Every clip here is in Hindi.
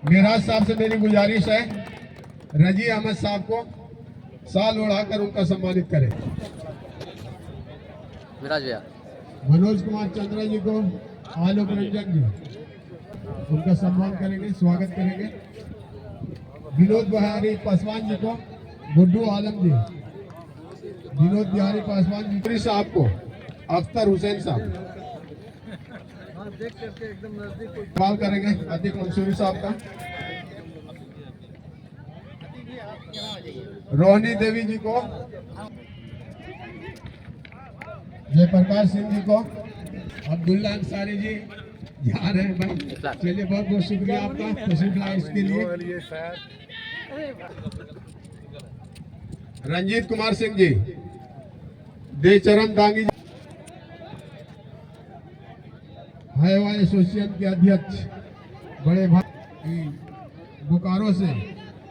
मिराज साहब से मेरी गुजारिश है, रजी अहमद साहब को साल उड़ाकर उनका सम्मानित करें। मिराज भैया, मनोज कुमार चंद्रा जी को आलोक रंजन जी उनका सम्मान करेंगे, स्वागत करेंगे। विनोद बिहारी पासवान जी को गुड्डू आलम जी, विनोद बिहारी पासवान जी साहब को अख्तर हुसैन साहब सवाल करेंगे। अतीक मंसूरी साहब का, रोहिणी देवी जी को, जयप्रकाश सिंह जी को, अब्दुल्ला अंसारी जी जा रहे हैं भाई। चलिए बहुत बहुत शुक्रिया आपका तशरीफ लाए इसके लिए। रंजीत कुमार सिंह जी, देचरण दांगी जी, हाईवा एसोसिएशन के अध्यक्ष बड़े भाई बोकारो से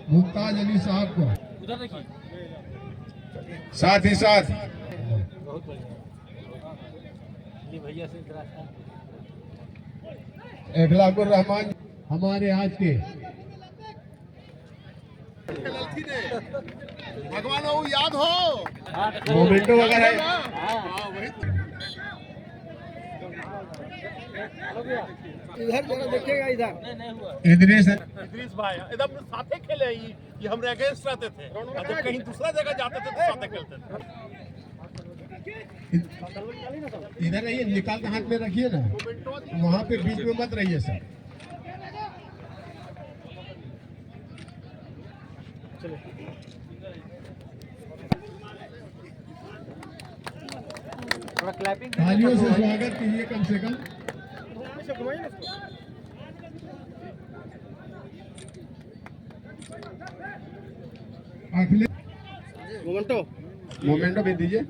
मुमताज अली साहब को, साथ ही साथ इखलाकुर रहमान हमारे आज के भगवान वो याद हो मोमेंटो वगैरह इधर जरा देखिएगा इधर। इदरीस भाई एकदम साथे खेले ये हम अगेंस्ट रहते थे, जब कहीं दूसरा जगह जाते थे तो साथे खेलते थे। इधर रहिए, निकाल के हाथ में रखिए ना, वहाँ पे बीच में मत रहिए सर। तालियों से स्वागत कीजिए कम से कम। मोमेंटो भी दीजिए।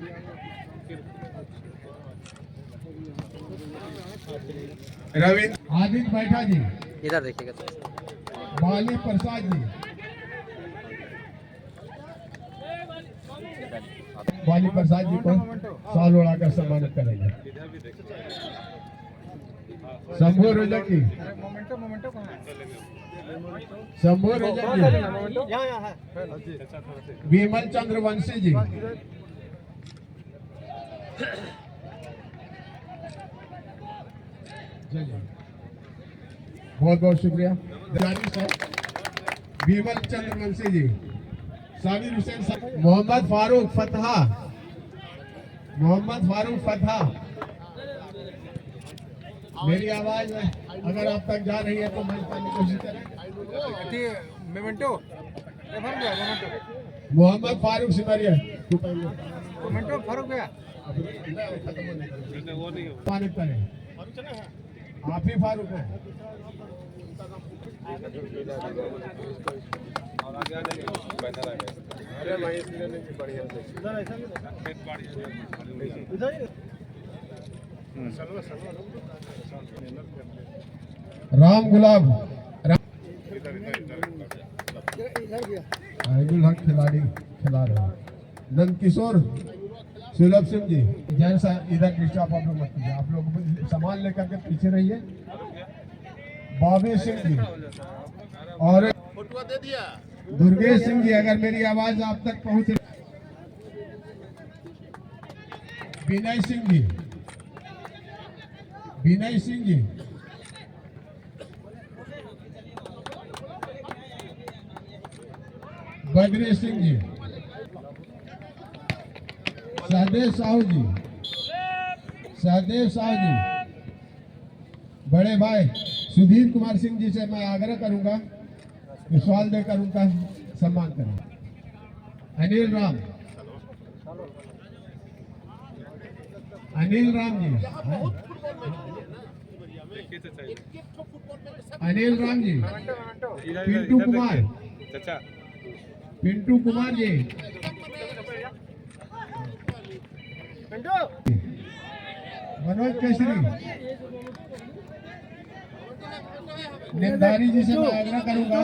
रविंद्र आदित्य बैठा जी, इधर देखिएगा। बाली प्रसाद जी, बाली प्रसाद जी को साल उड़ाकर सम्मानित करेंगे। शंभू रजक जी, शंभू रजक जी, विमल चंद्र वंशी जी, बहुत बहुत शुक्रिया। विमल चंद्र वंशी जी, साबिर हुसैन साहब, मोहम्मद फारूक फतहा, मोहम्मद फारूक फतहा। मेरी आवाज अगर आप तक जा रही है तो मंच पाने की कोशिश करें। मोहम्मद फारूक सिमरिया, फारूक गया पानी करें, आप ही फारूक है। राम गुलाब हक खिलाड़ी खिला रहे हैं। नंद किशोर सुलभ सिंह जी, जैसा इधर डिस्टर्ब आप लोग मत कीजिए, आप लोग सामान लेकर के पीछे रहिए। बाबे सिंह जी और दुर्गेश सिंह जी, अगर मेरी आवाज आप तक पहुंच। विनय सिंह जी, विनय सिंह जी, बद्री सिंह जी, सहदेव साहू जी, सहदेव साहू जी, बड़े भाई सुधीर कुमार सिंह जी से मैं आग्रह करूंगा कि सवाल देकर उनका सम्मान करें। अनिल राम, अनिल राम जी, अनिल राम जी, पिंटू कुमार, पिंटू कुमार जी, मनोज केसरी, निंदारी जी से मैं आग्रह करूंगा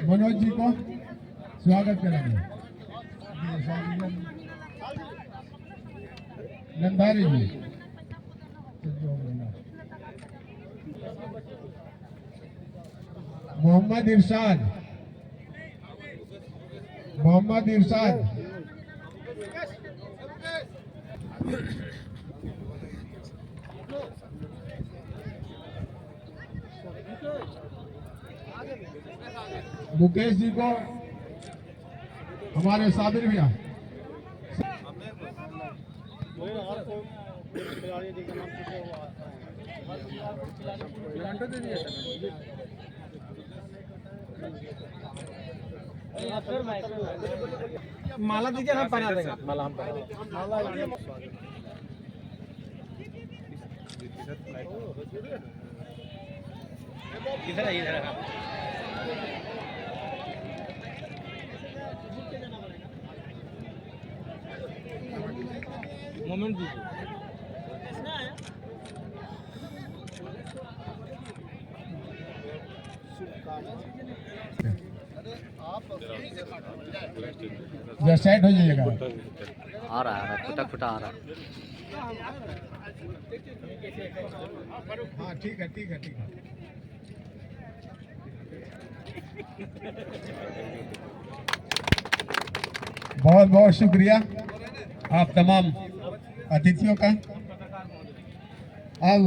मनोज जी को स्वागत करेंगे। निंदारी जी, मोहम्मद इरशाद, मोहम्मद इरशाद, मुकेश जी को हमारे साबिर भैया, माला दीजिए, हम पहना देंगे। माला हम पहना इधर आइए, इधर मोमेंट दीजिए। जरा सेट हो जाइएगा। आ रहा है, खुटा खुटा आ रहा है। हाँ ठीक है, ठीक है, ठीक है। बहुत बहुत शुक्रिया आप तमाम अतिथियों का। अब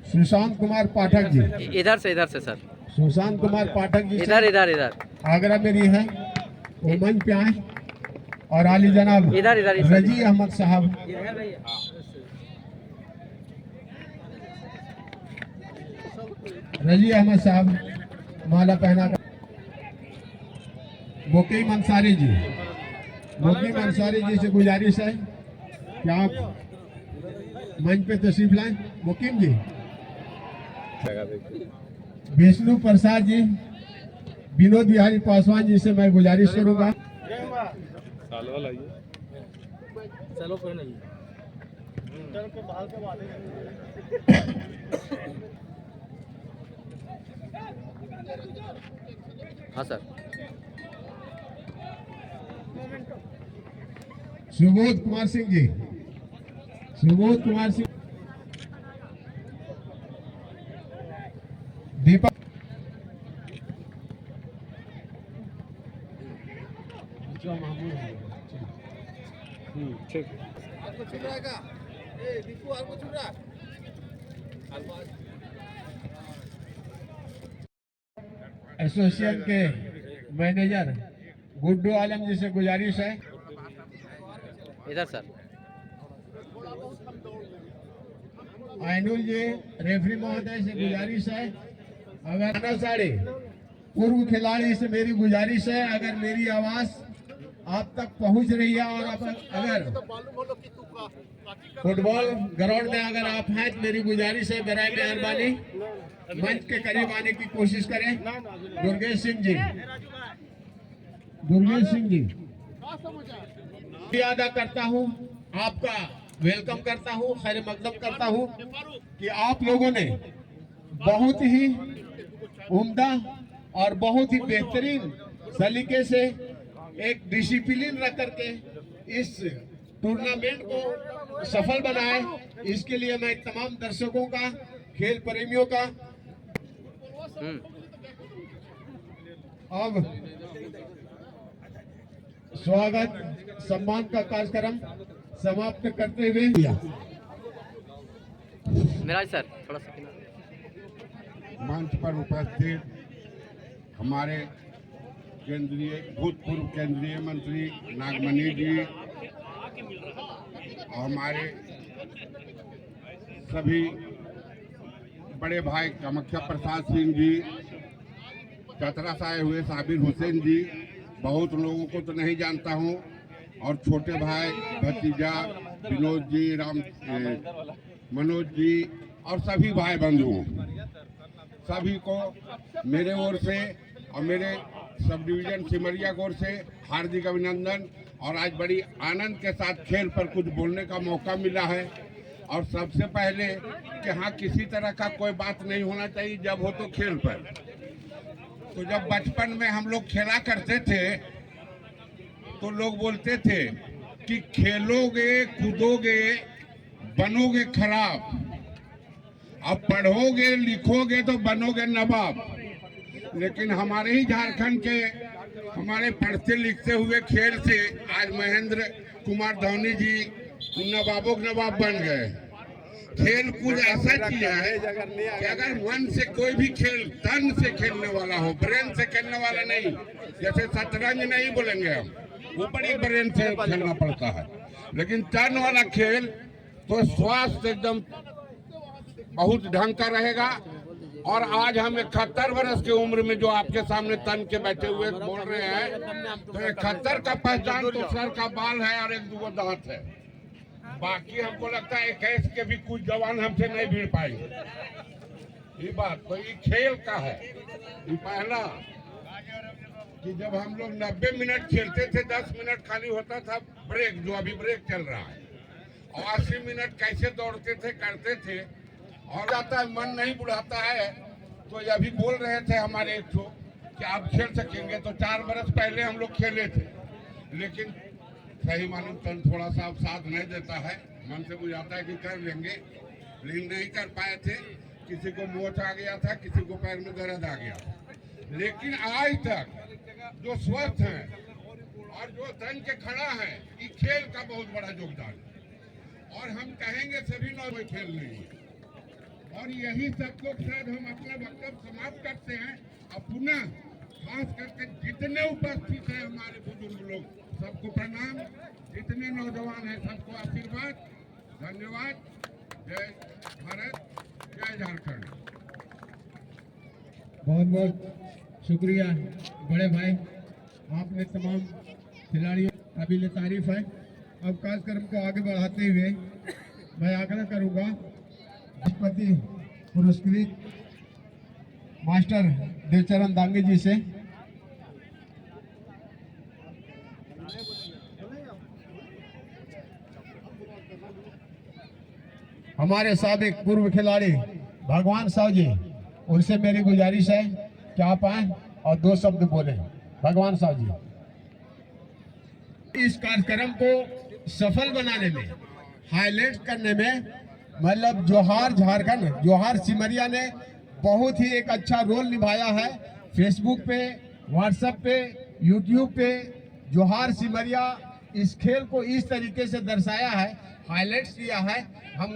सुशांत कुमार पाठक जी, इधर से सर, सुशांत कुमार पाठक जी इधर इधर इधर आगरा में रही है, वो मंच पे आए। और आली जनाब इधर इधर रजी अहमद साहब, रजी अहमद साहब माला पहना कर। मुकीम अंसारी जी, मुकीम अंसारी जी से गुजारिश है कि आप मंच पे तशरीफ लाएं। मुकीम जी, विष्णु प्रसाद जी, विनोद बिहारी पासवान जी से मैं गुजारिश करूंगा। चलो कोई नहीं। हाँ सर। सुबोध कुमार सिंह जी, सुबोध कुमार सिंह, दीपक, ठीक। एसोसिएशन के मैनेजर गुड्डू आलम जी से गुजारिश है। इधर सर। आइनुल जी, रेफरी महोदय से गुजारिश है, अगर ना साड़े पूर्व खिलाड़ी से मेरी गुजारिश है, अगर मेरी आवाज आप तक पहुंच रही है और अगर फुटबॉल ग्राउंड में अगर आप हैं तो मेरी गुजारिश है, बराए मेहरबानी मंच के करीब आने की कोशिश करें। दुर्गेश सिंह जी, दुर्गेश सिंह जी अदा करता हूं, आपका वेलकम करता हूं, खैर मकदम करता हूं कि आप लोगों ने बहुत ही उम्दा और बहुत ही बेहतरीन सलीके से एक डिसिप्लिन रख करके इस टूर्नामेंट को सफल बनाए। इसके लिए मैं तमाम दर्शकों का, खेल प्रेमियों का अब स्वागत सम्मान का कार्यक्रम समाप्त करते हुए मेरा सर थोड़ा सा मंच पर उपस्थित हमारे भूतपूर्व केंद्रीय मंत्री नागमणि जी और हमारे सभी बड़े भाई कामाख्या प्रसाद सिंह जी, चतरा से आए हुए साबिर हुसैन जी, बहुत लोगों को तो नहीं जानता हूं, और छोटे भाई भतीजा विनोद जी, मनोज जी और सभी भाई बंधुओं, सभी को मेरे ओर से और मेरे सब डिवीजन सिमरिया की ओर से हार्दिक अभिनंदन। और आज बड़ी आनंद के साथ खेल पर कुछ बोलने का मौका मिला है। और सबसे पहले कि हाँ, किसी तरह का कोई बात नहीं होना चाहिए जब हो तो खेल पर। तो जब बचपन में हम लोग खेला करते थे तो लोग बोलते थे कि खेलोगे कूदोगे बनोगे खराब, अब पढ़ोगे लिखोगे तो बनोगे नवाब। लेकिन हमारे ही झारखंड के हमारे पढ़ते लिखते हुए खेल से आज महेंद्र कुमार धोनी जी नवाबों के नवाब बन गए। खेल कूद ऐसा चीज है कि अगर मन से कोई भी खेल तन से खेलने वाला हो, ब्रेन से खेलने वाला नहीं, जैसे शतरंज नहीं बोलेंगे हम, वो बड़ी ब्रेन से खेलना पड़ता है, लेकिन तन वाला खेल तो स्वास्थ्य एकदम बहुत ढंग का रहेगा। और आज हम 71 वर्ष की उम्र में जो आपके सामने तन के बैठे हुए बोल रहे हैं, तो 71 का पहचान तो सर का बाल है और 1-2 दांत है। बाकी हमको लगता है 21 के भी कुछ जवान हमसे नहीं भिड़ पाएंगे। ये बात तो ये खेल का है। ये पहला कि जब हम लोग 90 मिनट खेलते थे, 10 मिनट खाली होता था ब्रेक, जो अभी ब्रेक चल रहा है, और 80 मिनट कैसे दौड़ते थे, करते थे, और जाता है मन नहीं बुढ़ाता है। तो ये अभी बोल रहे थे हमारे एक ठो कि आप खेल सकेंगे, तो 4 बरस पहले हम लोग खेले थे, लेकिन सही मालूम तन थोड़ा सा साथ नहीं देता है। मन से बुझाता है कि कर लेंगे, लेकिन नहीं कर पाए थे। किसी को मोच आ गया था, किसी को पैर में दर्द आ गया था, लेकिन आज तक जो स्वस्थ हैं और जो तन के खड़ा है, ये खेल का बहुत बड़ा योगदान है। और हम कहेंगे सभी लोग कोई खेल नहीं है। और यही सबको शायद हम अपना वक्तव्य समाप्त करते हैं। और पुनः खास करके जितने उपस्थित हैं हमारे बुजुर्ग लोग, सबको प्रणाम। जितने नौजवान हैं सबको आशीर्वाद, धन्यवाद। जय भारत, जय झारखंड। बहुत बहुत शुक्रिया बड़े भाई, आपने तमाम खिलाड़ियों काबिल तारीफ है। अब कार्यक्रम को आगे बढ़ाते हुए मैं आग्रह करूंगा राष्ट्रपति पुरस्कृत मास्टर देवचरण दांगे जी से हमारे साबिक पूर्व खिलाड़ी भगवान साहु जी, उनसे मेरी गुजारिश है कि आप आए और 2 शब्द बोले। भगवान साहु जी, इस कार्यक्रम को सफल बनाने में, हाईलाइट करने में, मतलब जोहार झारखंड, जोहार सिमरिया ने बहुत ही एक अच्छा रोल निभाया है। फेसबुक पे, व्हाट्सएप पे, यूट्यूब पे जोहार सिमरिया इस खेल को इस तरीके से दर्शाया है, हाईलाइट्स किया है। हम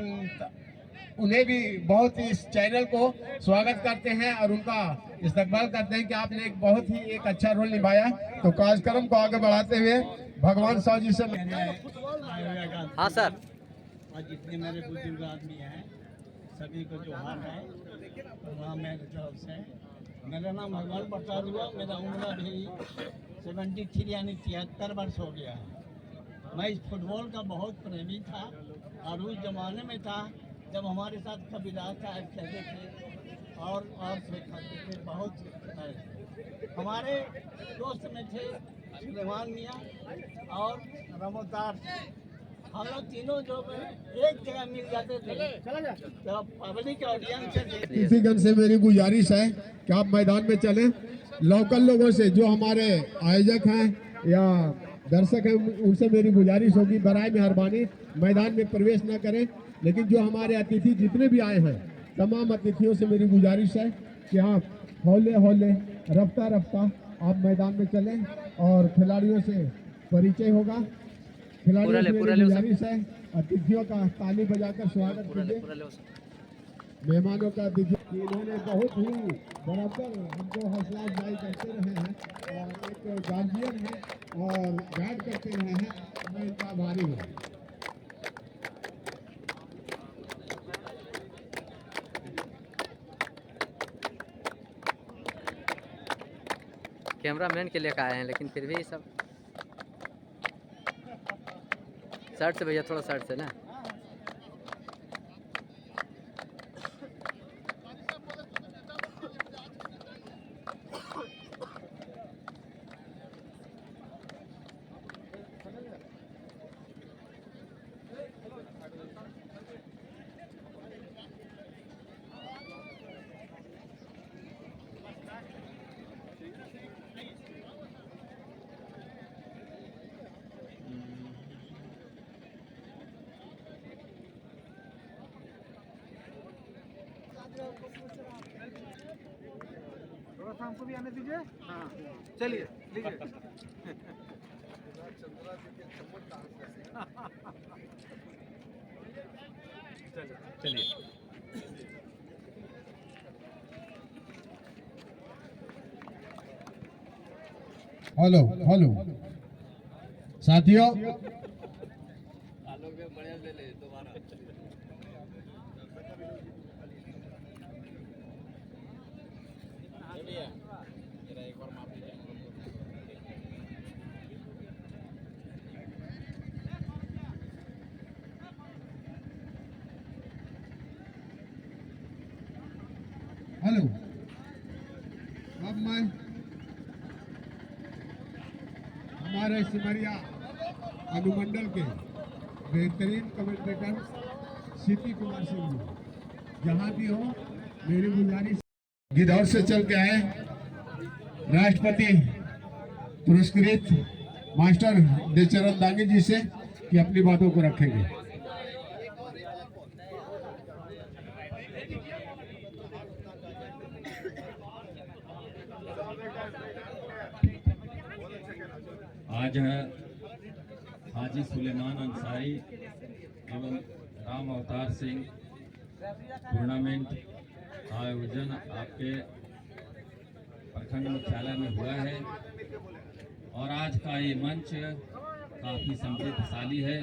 उन्हें भी बहुत इस चैनल को स्वागत करते हैं और उनका इस्तकबाल करते हैं कि आपने एक बहुत ही एक अच्छा रोल निभाया। तो कार्यक्रम को आगे बढ़ाते हुए भगवान साहु जी से हाँ सर। और जितने मेरे बुजुर्ग आदमी हैं सभी को जोहार है वहाँ मेरे तरफ से। मेरा नाम भगवान प्रसाद हुआ, मेरा उम्र अभी 73 यानी 73 वर्ष हो गया है। मैं इस फुटबॉल का बहुत प्रेमी था और उस जमाने में था जब हमारे साथ कबीराज साहब खेलते थे और सिखाते थे। बहुत हमारे दोस्त में थे सुलेमान मियाँ और रमोदार, हम लोग तीनों जो एक जगह मिल जाते थे तो पब्लिक ऑडियंस से। इसी गण से मेरी गुजारिश है कि आप मैदान में चलें। लोकल लोगों से, जो हमारे आयोजक हैं या दर्शक हैं, उनसे मेरी गुजारिश होगी बराए मेहरबानी मैदान में प्रवेश न करें। लेकिन जो हमारे अतिथि जितने भी आए हैं, तमाम अतिथियों से मेरी गुजारिश है कि आप हौले हौले, रफ्ता रफ्ता आप मैदान में चलें और खिलाड़ियों से परिचय होगा। खिलाड़ियों से मेरी गुजारिश है, अतिथियों का ताली बजाकर स्वागत कीजिए। मेहमानों का देखिए, इन्होंने बहुत ही बराबर हमको हौसला अफजाई करते रहे हैं और एक गार्जियन है और गाइड करते रहे हैं। मैं इनका आभारी हूँ। कैमरामैन के लिए आए हैं, लेकिन फिर भी सब साइड से भैया, थोड़ा साइड से ना। थोड़ा सा हमको भी आने दीजिए। हाँ चलिए लीजिए। चलिए हेलो हेलो साथियों, हेलो, अब मैं हमारे सिमरिया अनुमंडल के बेहतरीन कमेंटेटर सीपी कुमार सिंह जी, जहाँ भी हो मेरी गुजारिश, गिद्धौर से चल के आए राष्ट्रपति पुरस्कृत मास्टर देवचरण दांगी जी से कि अपनी बातों को रखेंगे। आज हाजी सुलेमान अंसारी एवं राम अवतार सिंह टूर्नामेंट आयोजन आपके प्रखंड मुख्यालय में हुआ है और आज का ये मंच काफ़ी समृद्धशाली है।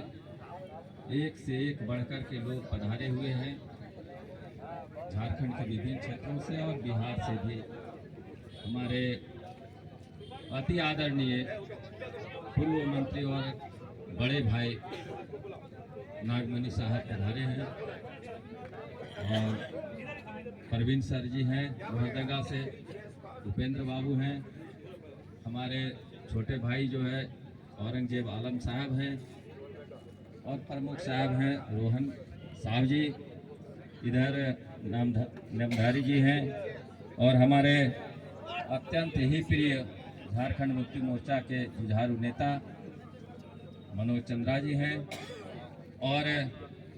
एक से एक बढ़कर के लोग पधारे हुए हैं, झारखंड के विभिन्न क्षेत्रों से और बिहार से भी। हमारे अति आदरणीय पूर्व मंत्री और बड़े भाई नागमणि साहब पधारे हैं और परवीन सर जी हैं लोहरदगा से, उपेंद्र बाबू हैं, हमारे छोटे भाई जो है औरंगजेब आलम साहब हैं और प्रमुख साहब हैं रोहन साहब जी, इधर नामधारी जी हैं और हमारे अत्यंत ही प्रिय झारखंड मुक्ति मोर्चा के जुझारू नेता मनोज चंद्रा जी हैं और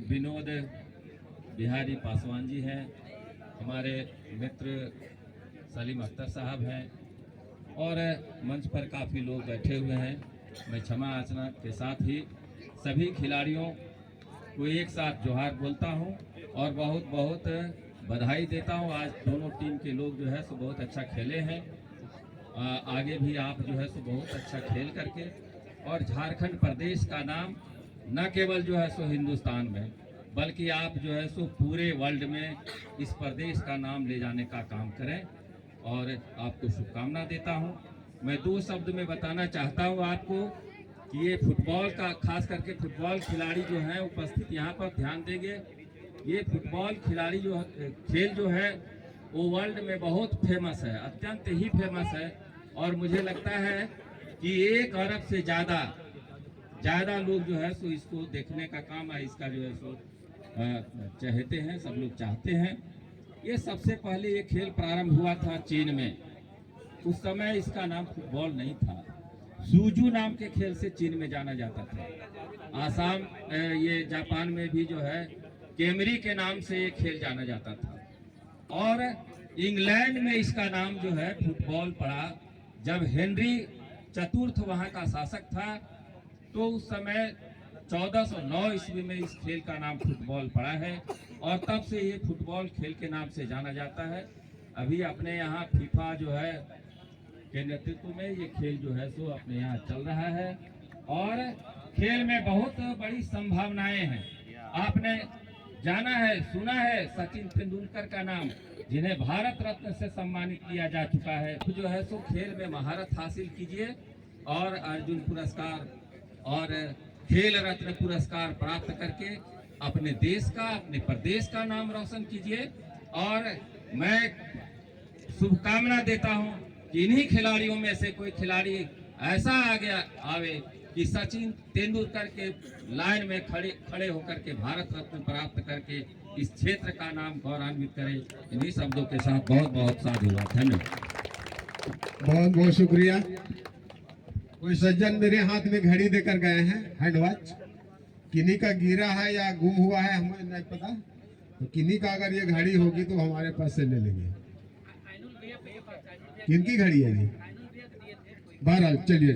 विनोद बिहारी पासवान जी हैं, हमारे मित्र सलीम अख्तर साहब हैं और मंच पर काफ़ी लोग बैठे हुए हैं। मैं क्षमा याचना के साथ ही सभी खिलाड़ियों को एक साथ जोहार बोलता हूं और बहुत बहुत बधाई देता हूं। आज दोनों टीम के लोग जो है सो बहुत अच्छा खेले हैं, आगे भी आप जो है सो बहुत अच्छा खेल करके और झारखंड प्रदेश का नाम न केवल जो है सो हिंदुस्तान में बल्कि आप जो है सो पूरे वर्ल्ड में इस प्रदेश का नाम ले जाने का काम करें और आपको शुभकामना देता हूं। मैं दो शब्द में बताना चाहता हूं आपको कि ये फुटबॉल का, खास करके फुटबॉल खिलाड़ी जो हैं उपस्थित यहाँ पर ध्यान देंगे। ये फुटबॉल खिलाड़ी जो खेल जो है वो वर्ल्ड में बहुत फेमस है, अत्यंत ही फेमस है और मुझे लगता है कि 1 अरब से ज़्यादा लोग जो है सो इसको देखने का काम है, इसका जो है सो चाहते हैं, सब लोग चाहते हैं। ये सबसे पहले ये खेल प्रारंभ हुआ था चीन में, उस समय इसका नाम फुटबॉल नहीं था, सूजू नाम के खेल से चीन में जाना जाता था। आसाम ये जापान में भी जो है केमरी के नाम से ये खेल जाना जाता था और इंग्लैंड में इसका नाम जो है फुटबॉल पड़ा। जब हेनरी चतुर्थ वहाँ का शासक था तो उस समय 1409 ईस्वी में इस खेल का नाम फुटबॉल पड़ा है और तब से ये फुटबॉल खेल के नाम से जाना जाता है। अभी अपने यहाँ फीफा जो है के नेतृत्व में ये खेल जो है सो अपने यहाँ चल रहा है और खेल में बहुत बड़ी संभावनाएं हैं। आपने जाना है, सुना है सचिन तेंदुलकर का नाम, जिन्हें भारत रत्न से सम्मानित किया जा चुका है। तो जो है सो खेल में महारत हासिल कीजिए और अर्जुन पुरस्कार और खेल रत्न पुरस्कार प्राप्त करके अपने देश का, अपने प्रदेश का नाम रोशन कीजिए। और मैं शुभकामना देता हूं कि इन्हीं खिलाड़ियों में से कोई खिलाड़ी ऐसा आवे कि सचिन तेंदुलकर के लाइन में खड़े होकर के भारत रत्न प्राप्त करके इस क्षेत्र का नाम गौरवान्वित करे। इन्हीं शब्दों के साथ बहुत बहुत साधुवाद, धन्यवाद। बहुत बहुत शुक्रिया। कोई सज्जन मेरे हाथ में घड़ी देकर गए हैं, हैंड वॉच, किन्हीं का गिरा है या गुम हुआ है हमें नहीं पता, तो किन्हीं का अगर ये घड़ी होगी तो हमारे पास से ले लेंगे। किनकी घड़ी है जी? बहरहाल चलिए,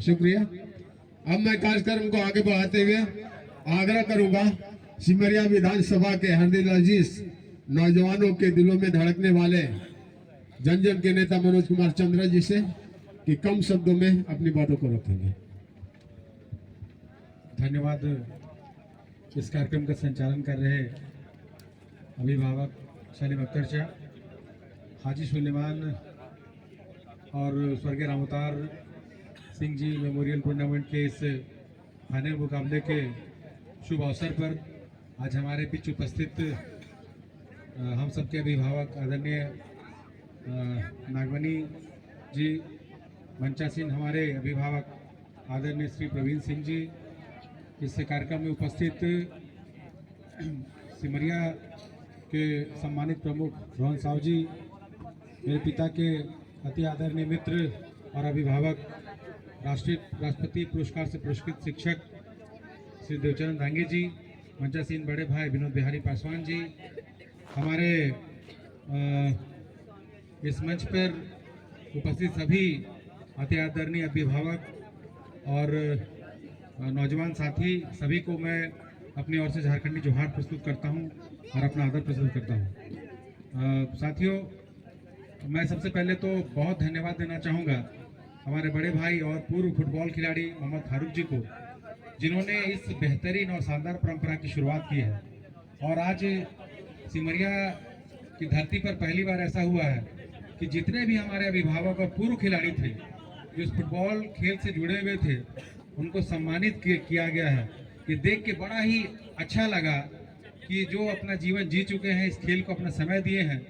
शुक्रिया। अब मैं कार्यक्रम को आगे बढ़ाते हुए आग्रह करूंगा सिमरिया विधानसभा के हरदिल अजीज नौजवानों के दिलों में धड़कने वाले जन जन के नेता मनोज कुमार चंद्रा जी से कि कम शब्दों में अपनी बातों को रखेंगे। धन्यवाद। इस कार्यक्रम का संचालन कर रहे अभिभावक सलीम अख्तर शाह, हाजी सुलेमान और स्वर्गीय राम अवतार सिंह जी मेमोरियल टूर्नामेंट के इस फाइनल मुकाबले के शुभ अवसर पर आज हमारे बीच उपस्थित हम सबके अभिभावक आदरणीय नागवानी जी, मंचासीन हमारे अभिभावक आदरणीय श्री प्रवीण सिंह जी, इस कार्यक्रम में उपस्थित सिमरिया के सम्मानित प्रमुख रोहन साहू जी, मेरे पिता के अति आदरणीय मित्र और अभिभावक राष्ट्रपति पुरस्कार से पुरस्कृत शिक्षक श्री देवचरण दांगे जी, मंचासीन बड़े भाई विनोद बिहारी पासवान जी, हमारे इस मंच पर उपस्थित सभी अति आदरणीय अभिभावक और नौजवान साथी, सभी को मैं अपनी ओर से झारखंडी जोहार प्रस्तुत करता हूं और अपना आदर प्रस्तुत करता हूं। साथियों, मैं सबसे पहले तो बहुत धन्यवाद देना चाहूँगा हमारे बड़े भाई और पूर्व फुटबॉल खिलाड़ी मोहम्मद फारूक जी को, जिन्होंने इस बेहतरीन और शानदार परंपरा की शुरुआत की है। और आज सिमरिया की धरती पर पहली बार ऐसा हुआ है कि जितने भी हमारे अभिभावक और पूर्व खिलाड़ी थे जो इस फुटबॉल खेल से जुड़े हुए थे, उनको सम्मानित किया गया है। कि देख के बड़ा ही अच्छा लगा कि जो अपना जीवन जी चुके हैं, इस खेल को अपना समय दिए हैं,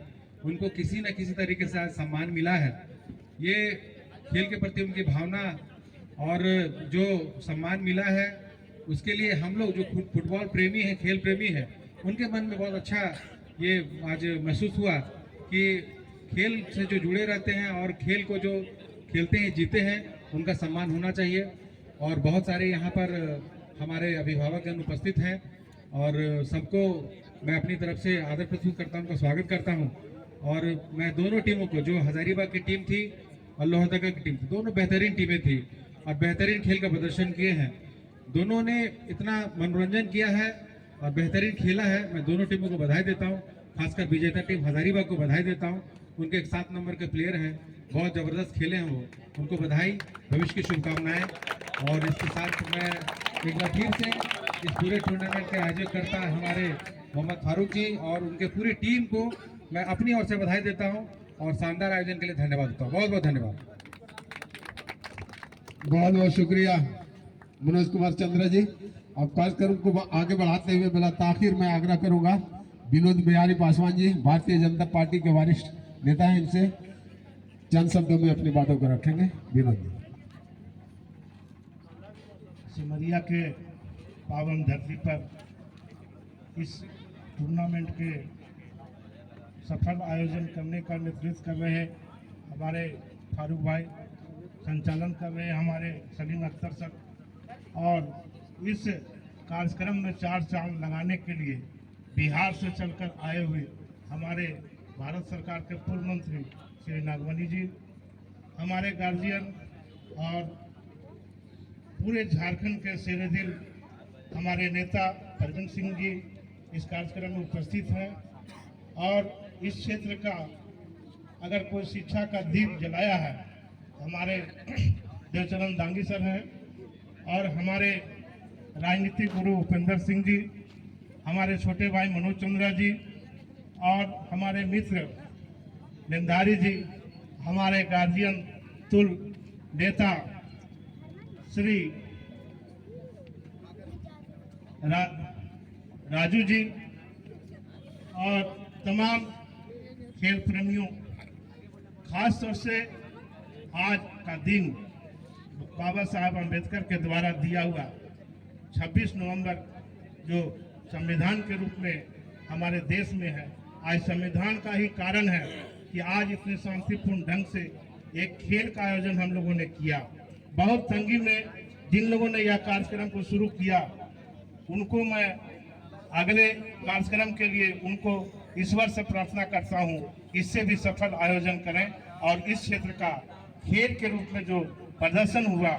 उनको किसी न किसी तरीके से आज सम्मान मिला है। ये खेल के प्रति उनकी भावना और जो सम्मान मिला है, उसके लिए हम लोग जो फुटबॉल प्रेमी हैं, खेल प्रेमी हैं, उनके मन में बहुत अच्छा ये आज महसूस हुआ कि खेल से जो जुड़े रहते हैं और खेल को जो खेलते हैं, जीते हैं, उनका सम्मान होना चाहिए। और बहुत सारे यहाँ पर हमारे अभिभावकगण उपस्थित हैं और सबको मैं अपनी तरफ से आदर प्रस्तुत करता हूँ, उनका स्वागत करता हूँ। और मैं दोनों टीमों को, जो हजारीबाग की टीम थी और लोहरदगा की टीम थी, दोनों बेहतरीन टीमें थी और बेहतरीन खेल का प्रदर्शन किए हैं। दोनों ने इतना मनोरंजन किया है और बेहतरीन खेला है। मैं दोनों टीमों को बधाई देता हूँ, खासकर विजेता टीम हजारीबाग को बधाई देता हूँ। उनके एक 7 नंबर के प्लेयर हैं, बहुत ज़बरदस्त खेले हैं वो, उनको बधाई, भविष्य की शुभकामनाएं। और इसके साथ मैं एक बार फिर से इस पूरे टूर्नामेंट के आयोजकर्ता हमारे मोहम्मद फारूक जी और उनके पूरी टीम को मैं अपनी ओर से बधाई देता हूं और शानदार आयोजन के लिए धन्यवाद देता हूं। बहुत बहुत धन्यवाद। बहुत बहुत शुक्रिया मनोज कुमार चंद्रा जी। अब कार्यक्रम को आगे बढ़ाते हुए बिला ताखिर मैं आग्रह करूंगा विनोद बिहारी पासवान जी, भारतीय जनता पार्टी के वरिष्ठ नेता हैं, इनसे चंद शब्दों में अपनी बातों को रखेंगे। विनोद जी। सिमरिया के पावन धरती पर इस टूर्नामेंट के सफल आयोजन करने का नेतृत्व कर रहे हमारे फारूक भाई, संचालन कर रहे हमारे सलीम अख्तर साहब, और इस कार्यक्रम में 4 चांद लगाने के लिए बिहार से चलकर आए हुए हमारे भारत सरकार के पूर्व मंत्री श्री नागवानी जी, हमारे गार्जियन और पूरे झारखंड के शेरे दिल हमारे नेता प्रवीण सिंह जी इस कार्यक्रम में उपस्थित हैं। और इस क्षेत्र का अगर कोई शिक्षा का दीप जलाया है हमारे देवचरण दांगी सर हैं, और हमारे राजनीतिक गुरु उपेंद्र सिंह जी, हमारे छोटे भाई मनोज चंद्रा जी, और हमारे मित्र लेंधारी जी, हमारे गार्जियन तुल नेता श्री राजू जी, और तमाम खेल प्रेमियों, खास तौर से आज का दिन बाबा साहब अम्बेडकर के द्वारा दिया हुआ 26 नवंबर जो संविधान के रूप में हमारे देश में है, आज संविधान का ही कारण है कि आज इतने शांतिपूर्ण ढंग से एक खेल का आयोजन हम लोगों ने किया। बहुत तंगी में जिन लोगों ने यह कार्यक्रम को शुरू किया, उनको मैं अगले कार्यक्रम के लिए उनको ईश्वर से प्रार्थना करता हूं, इससे भी सफल आयोजन करें। और इस क्षेत्र का खेल के रूप में जो प्रदर्शन हुआ,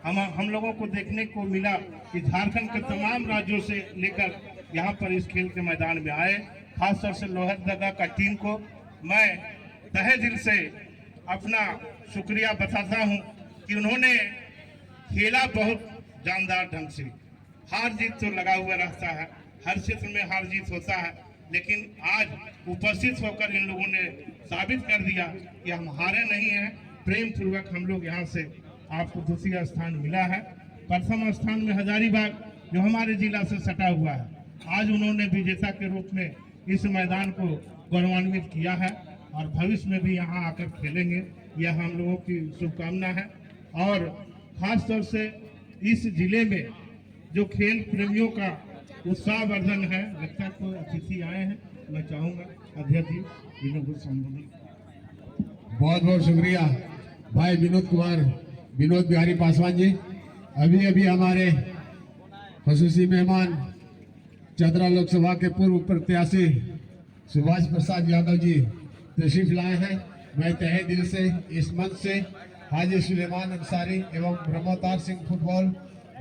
हम लोगों को देखने को मिला कि झारखंड के तमाम राज्यों से लेकर यहाँ पर इस खेल के मैदान में आए। खासतौर से लोहरदगा का टीम को मैं तहे दिल से अपना शुक्रिया बताता हूँ कि उन्होंने खेला बहुत जानदार ढंग से। हार जीत तो लगा हुआ रहता है, हर क्षेत्र में हार जीत होता है, लेकिन आज उपस्थित होकर इन लोगों ने साबित कर दिया कि हम हारे नहीं हैं। प्रेम पूर्वक हम लोग यहाँ से आपको दूसरा स्थान मिला है। प्रथम स्थान में हजारीबाग जो हमारे जिला से सटा हुआ है, आज उन्होंने विजेता के रूप में इस मैदान को गौरवान्वित किया है और भविष्य में भी यहाँ आकर खेलेंगे, यह हम लोगों की शुभकामना है। और खास तौर से इस जिले में जो खेल प्रेमियों का उत्साहवर्धन है, लगता है कोई अतिथि आए हैं, मैं चाहूँगा अध्यक्ष जी विनोद को संबोधित। बहुत बहुत शुक्रिया भाई विनोद बिहारी पासवान जी। अभी अभी हमारे खसूसी मेहमान चतरा लोकसभा के पूर्व प्रत्याशी सुभाष प्रसाद यादव जी तशरीफ लाए हैं। मैं तहे दिल से इस मंच से हाजी सुलेमान अंसारी एवं Brahmotar Singh football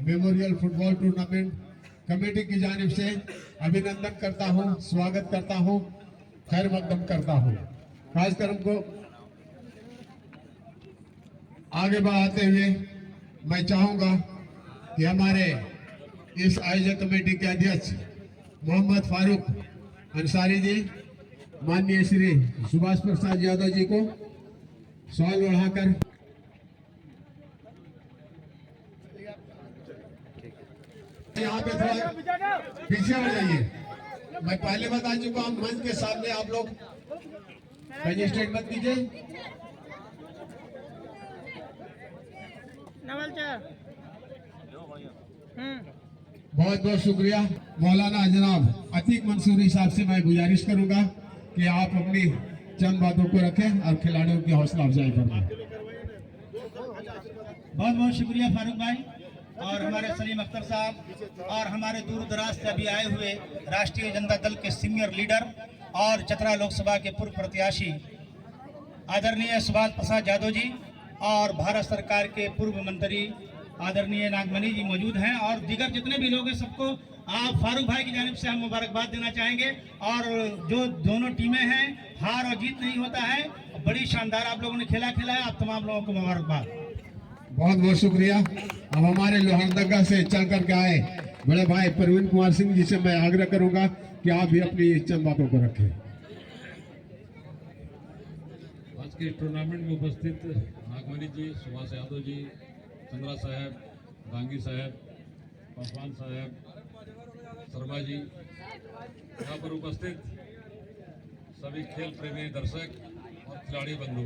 memorial football tournament committee की जानिब से अभिनंदन करता हूं, स्वागत करता हूं, खैर मकदम करता हूं। खासकर हमको आगे बढ़ाते हुए मैं चाहूंगा कि हमारे इस आयोजक कमेटी के अध्यक्ष मोहम्मद फारूक अंसारी जी, माननीय श्री सुभाष प्रसाद यादव जी को सवाल बढ़ाकर यहाँ पे थोड़ा पीछे हो जाइए। मैं पहले बता चुका हूँ, मंच के सामने आप लोग रजिस्ट्रेट मत कीजिए। बहुत बहुत शुक्रिया। मौलाना जनाब अतीक मंसूरी साहब से मैं गुजारिश करूंगा कि आप अपनी चंद बातों को रखें और खिलाड़ियों की हौसला अफजाई करें। बहुत बहुत शुक्रिया फारूक भाई और हमारे सलीम अख्तर साहब और हमारे दूर दराज से अभी आए हुए राष्ट्रीय जनता दल के सीनियर लीडर और चतरा लोकसभा के पूर्व प्रत्याशी आदरणीय सुभाष प्रसाद यादव जी और भारत सरकार के पूर्व मंत्री आदरणीय नागमणि जी मौजूद हैं और दीगर जितने भी लोग हैं, सबको आप फारूक भाई की जानिब से हम मुबारकबाद देना चाहेंगे। और जो दोनों टीमें हैं, हार और जीत नहीं होता है, बड़ी शानदार आप लोगों ने खेला है। आप तमाम लोगों को मुबारकबाद। बहुत बहुत शुक्रिया। अब हमारे लोहरदगा से चल करके आए बड़े भाई प्रवीण कुमार सिंह जी से मैं आग्रह करूंगा कि आप भी अपनी चंद बातों को रखें। आज के टूर्नामेंट में उपस्थित नागमणि जी, सुभाष यादव जी, चंद्रा साहब, गांगी साहब, पासवान साहब, शर्मा जी, यहाँ पर उपस्थित सभी खेल प्रेमी दर्शक और खिलाड़ी बंधु,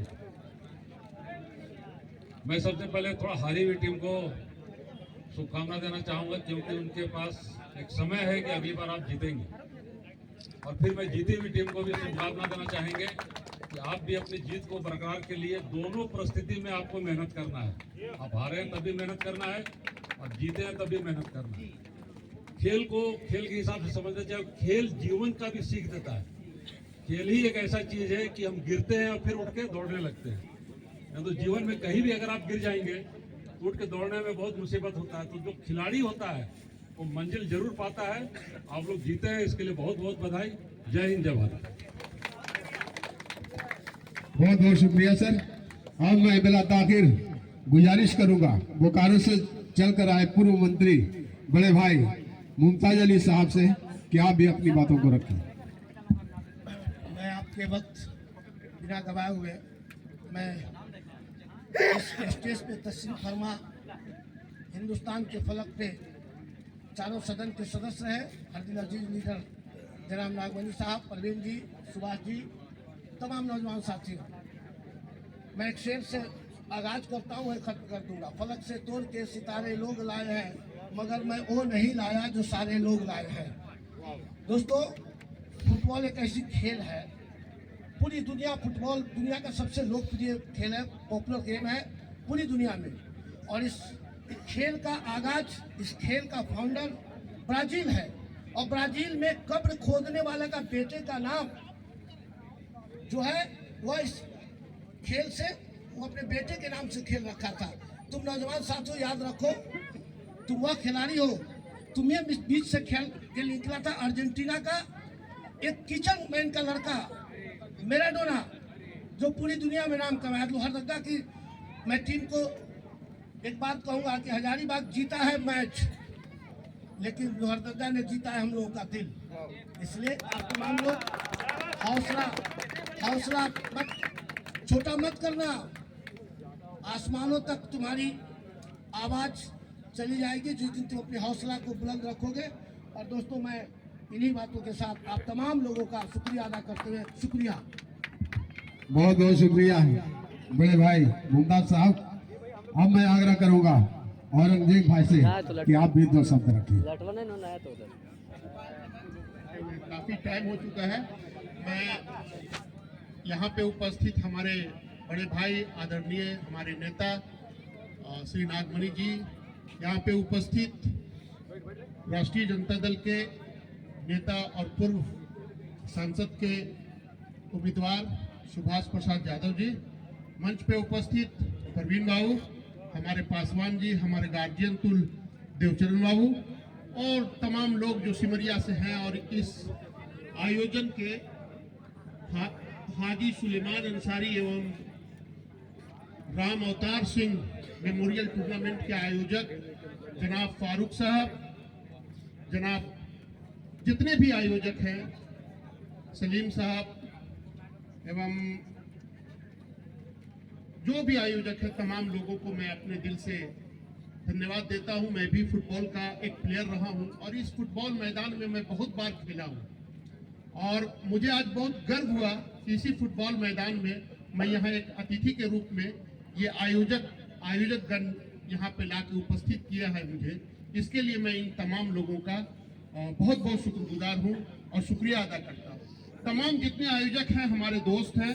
मैं सबसे पहले थोड़ा हारी हुई टीम को शुभकामना देना चाहूँगा, क्योंकि उनके पास एक समय है कि अगली बार आप जीतेंगे। और फिर मैं जीती हुई टीम को भी शुभकामना देना चाहेंगे कि आप भी अपनी जीत को बरकरार के लिए दोनों परिस्थिति में आपको मेहनत करना है। आप हारे हैं तब भी मेहनत करना है और जीते हैं तब भी मेहनत करना है। खेल को खेल के हिसाब से समझना चाहिए। खेल जीवन का भी सीख देता है। खेल ही एक ऐसा चीज है कि हम गिरते हैं और फिर उठ के दौड़ने लगते हैं। तो जीवन में कहीं भी अगर आप गिर जाएंगे, उठ के दौड़ने में बहुत मुसीबत होता है। तो जो खिलाड़ी होता है वो मंजिल जरूर पाता है। आप लोग जीते हैं, इसके लिए बहुत बहुत बधाई। जय हिंद, जय भारत। बहुत बहुत शुक्रिया सर। अब मैं बिला ताखिर गुजारिश करूंगा बोकारो से चलकर आए पूर्व मंत्री बड़े भाई मुमताज अली साहब से कि आप भी अपनी बातों को रखें। मैं आपके वक्त बिना गवाए हुए मैं इस स्टेज पे तशरीफ फरमा हिंदुस्तान के फलक पे चारों सदन के सदस्य हैं, हरदिल अजीज लीडर जनाब नागमणि साहब, परवीन जी, सुभाष जी, तमाम नौजवान साथी। मैं एक शेर से आगाज करता हूँ, खत्म कर दूंगा। फलक से तोड़ के सितारे लोग लाए हैं, मगर मैं वो नहीं लाया जो सारे लोग लाए हैं। दोस्तों, फुटबॉल एक ऐसी खेल है, पूरी दुनिया फुटबॉल दुनिया का सबसे लोकप्रिय खेल है, पॉपुलर गेम है पूरी दुनिया में। और इस खेल का आगाज, इस खेल का फाउंडर ब्राजील है। और ब्राजील में कब्र खोदने वाले का बेटे का नाम जो है वह इस खेल से वो अपने बेटे के नाम से खेल रखा था। तुम नौजवान साथियों याद रखो, तुम वह खिलाड़ी हो, तुम्हें बीच से खेल के निकला था अर्जेंटीना का एक किचन मैन का लड़का मैराडोना, जो पूरी दुनिया में नाम कमाया। लोहरदगा की मैं टीम को एक बात कहूंगा कि हजारीबाग जीता है मैच, लेकिन लोहरदगा ने जीता है हम लोगों का दिल। इसलिए आप तमाम लोग हौसला मत छोटा मत करना, आसमानों तक तुम्हारी आवाज चली जाएगी जिस दिन तुम अपने हौसला को बुलंद रखोगे। और दोस्तों, मैं इन्हीं बातों के साथ आप तमाम लोगों का शुक्रिया अदा करते हुए शुक्रिया। बहुत बहुत शुक्रिया बड़े भाई मुमताज साहब। अब मैं आग्रह करूंगा औरंगजेब भाई से कि आप भी 2 शब्द रखें। काफी टाइम हो चुका है। मैं यहाँ पे उपस्थित हमारे बड़े भाई आदरणीय हमारे नेता श्री नागमणि जी, यहाँ पे उपस्थित राष्ट्रीय जनता दल के नेता और पूर्व सांसद के उम्मीदवार सुभाष प्रसाद यादव जी, मंच पे उपस्थित प्रवीण बाबू, हमारे पासवान जी, हमारे गार्जियन तुल देवचरण बाबू और तमाम लोग जो सिमरिया से हैं और इस आयोजन के हाजी सुलेमान अंसारी एवं राम अवतार सिंह मेमोरियल टूर्नामेंट के आयोजक जनाब फारूक साहब, जनाब जितने भी आयोजक हैं, सलीम साहब एवं जो भी आयोजक है, तमाम लोगों को मैं अपने दिल से धन्यवाद देता हूं। मैं भी फुटबॉल का एक प्लेयर रहा हूं और इस फुटबॉल मैदान में मैं बहुत बार खेला हूं और मुझे आज बहुत गर्व हुआ कि इसी फुटबॉल मैदान में मैं यहाँ एक अतिथि के रूप में ये आयोजकगण यहाँ पे लाके उपस्थित किया है मुझे। इसके लिए मैं इन तमाम लोगों का बहुत बहुत शुक्रगुजार हूँ और शुक्रिया अदा करता हूँ। तमाम जितने आयोजक हैं हमारे दोस्त हैं